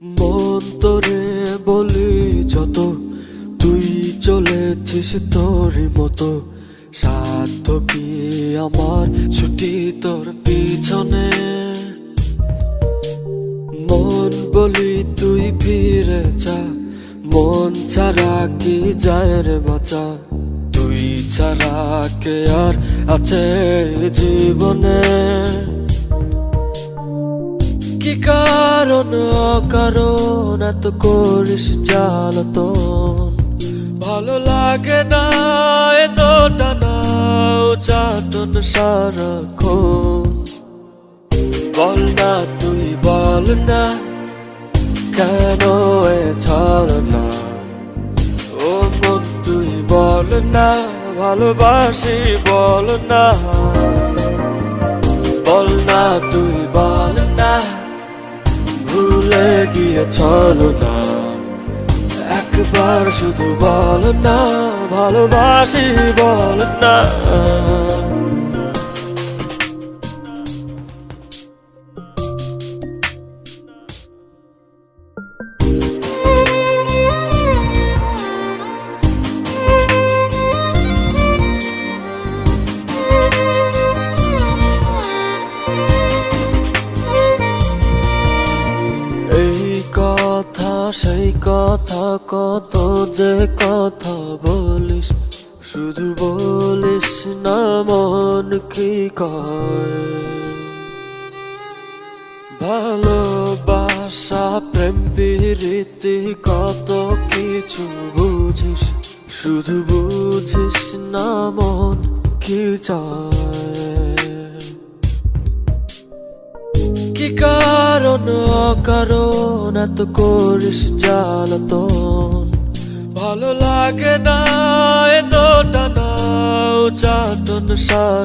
মন তোরে বলি যত, তুই চলেছিস তোর মতো। সাধ্য কি আমার ছুটি তোর পিছনে। মন বলি তুই ফিরে যা, মন ছাড়া কি যায় রে বাঁচা। তুই ছাড়া কে আর আছে জীবনে। কি কারণ অকারণ এত করিস জ্বালাতন। ভালো লাগে না এত টানা চাটন সারাক্ষণ। বল না তুই বল না, কেন এ ছলনা। ও মন তুই বল না, ভালোবাসি বল না। বল না তুই বল না, ভুলে গিয়েছিল না। একবার শুধু বল না, ভালোবাসি বল না। সেই কথা কত যে কথা বলিস, শুধু বলিস না মন কি কয়। ভালোবাসা প্রেম প্রীতি কত কিছু বুঝিস, শুধু বুঝিস না মন কি চায়। কি কারণ অকারণ এত করিস জ্বালাতন। ভালো লাগে না এত টানা চাটন সার।